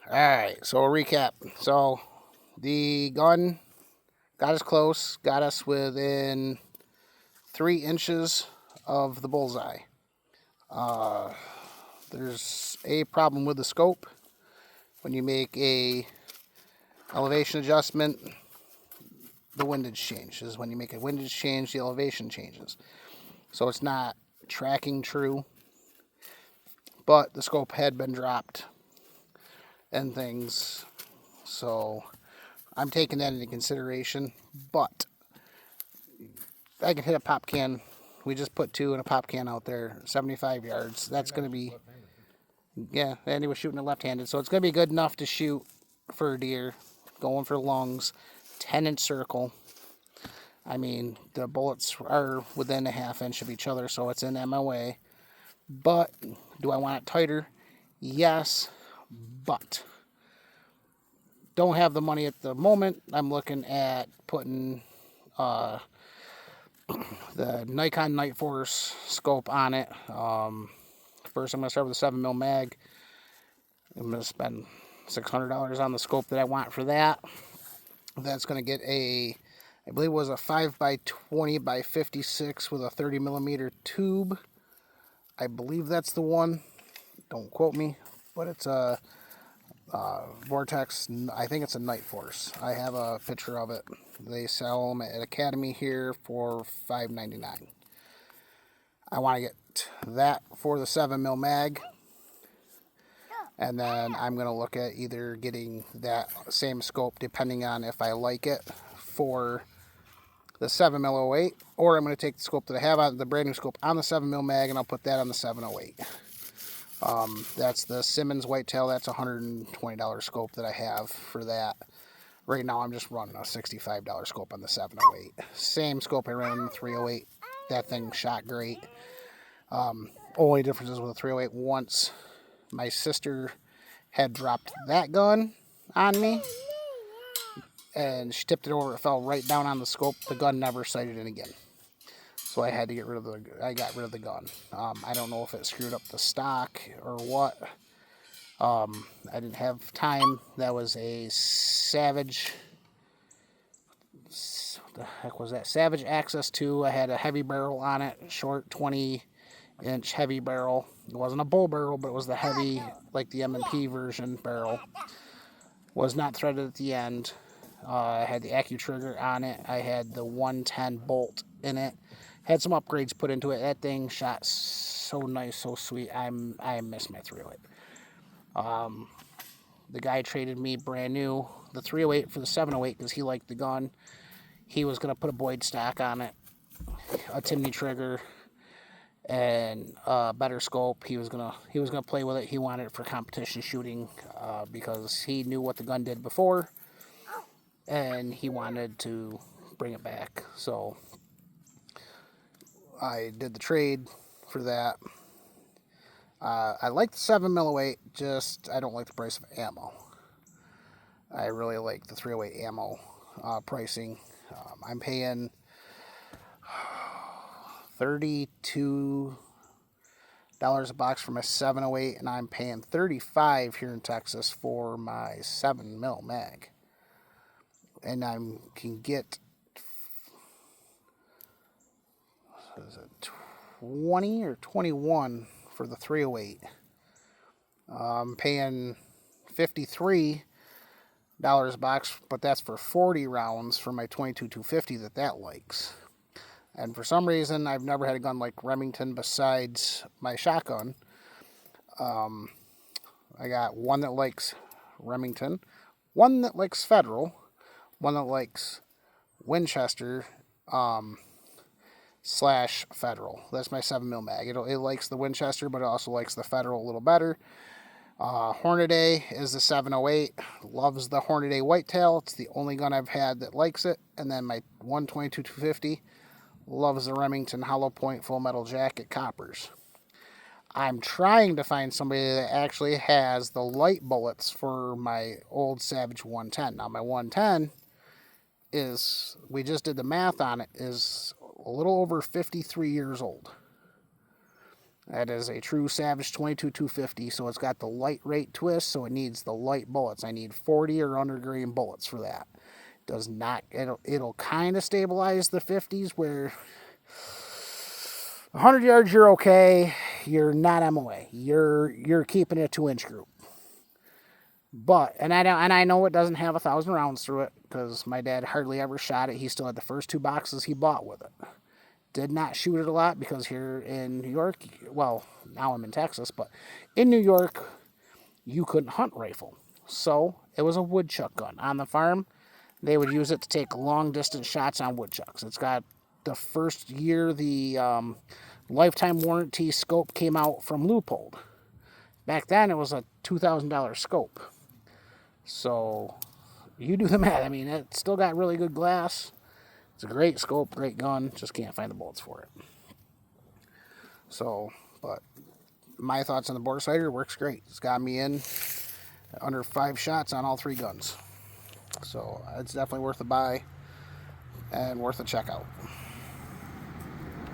Alright, so a recap. So the gun got us close, got us within 3 inches of the bullseye. Uh, there's a problem with the scope. When you make a elevation adjustment, the windage changes. When you make a windage change, the elevation changes. So it's not tracking true, but the scope had been dropped and things. So I'm taking that into consideration, but I can hit a pop can. We just put two in a pop can out there, 75 yards. That's going to be, yeah, and he was shooting it left-handed. So it's going to be good enough to shoot for a deer, going for lungs, 10-inch circle. I mean, the bullets are within a half inch of each other, so it's in MOA. But do I want it tighter? Yes, but don't have the money at the moment. I'm looking at putting the Nikon Nightforce scope on it. First, I'm going to start with a 7mm mag. I'm going to spend $600 on the scope that I want for that. That's going to get a, I believe it was a 5x20x56 with a 30mm tube. I believe that's the one. Don't quote me, but it's a Vortex. I think it's a Nightforce. I have a picture of it. They sell them at Academy here for $5.99. I want to get that for the 7mm mag. And then I'm going to look at either getting that same scope, depending on if I like it, for the 7mm 08, or I'm going to take the scope that I have on the brand new scope on the 7mm mag, and I'll put that on the 708. That's the Simmons Whitetail. That's a $120 scope that I have for that. Right now I'm just running a $65 scope on the 708. Same scope I ran on the 308. That thing shot great. Only difference is with the 308, once my sister had dropped that gun on me and she tipped it over, it fell right down on the scope. The gun never sighted it again. So I had to get rid of I got rid of the gun. I don't know if it screwed up the stock or what. I didn't have time. That was a Savage. What the heck was that? Savage Access 2. I had a heavy barrel on it, short 20-inch heavy barrel. It wasn't a bull barrel, but it was the heavy, like the M&P version barrel. Was not threaded at the end. I had the AccuTrigger on it. I had the 110 bolt in it. Had some upgrades put into it. That thing shot so nice, so sweet. I miss my 308. The guy traded me brand new the 308 for the 708 because he liked the gun. He was gonna put a Boyd stock on it, a Timney trigger, and a better scope. He was gonna play with it. He wanted it for competition shooting because he knew what the gun did before, and he wanted to bring it back. So I did the trade for that. I like the 7mm, just I don't like the price of ammo. I really like the 308 ammo pricing. I'm paying $32 a box for my 708, and I'm paying $35 here in Texas for my 7mm mag. And I can get 20 or 21 for the 308. I'm paying $53 a box, but that's for 40 rounds for my 22-250 that likes. And for some reason, I've never had a gun like Remington besides my shotgun. I got one that likes Remington, one that likes Federal, one that likes Winchester slash Federal. That's my 7mm mag. It likes the Winchester, but it also likes the Federal a little better. Hornady is the 708. Loves the Hornady Whitetail. It's the only gun I've had that likes it. And then my 122-250 loves the Remington Hollow Point Full Metal Jacket Coppers. I'm trying to find somebody that actually has the light bullets for my old Savage 110. Now my 110 is, we just did the math on it, is a little over 53 years old. That is a true Savage 22-250, so it's got the light rate twist, so it needs the light bullets. I need 40 or under grain bullets for that. Does not, it'll kind of stabilize the 50s where 100 yards you're okay, you're not MOA. You're keeping a 2-inch group. But and I know it doesn't have 1,000 rounds through it because my dad hardly ever shot it. He still had the first 2 boxes he bought with it. Did not shoot it a lot because here in New York, well, now I'm in Texas, but in New York, you couldn't hunt rifle. So it was a woodchuck gun. On the farm, they would use it to take long distance shots on woodchucks. It's got the first year the lifetime warranty scope came out from Leupold. Back then, it was a $2,000 scope. So you do the math. I mean, it still got really good glass. It's a great scope, great gun, just can't find the bullets for it. So, but my thoughts on the Borgsighter, works great. It's got me in under 5 shots on all 3 guns. So, it's definitely worth a buy and worth a check out.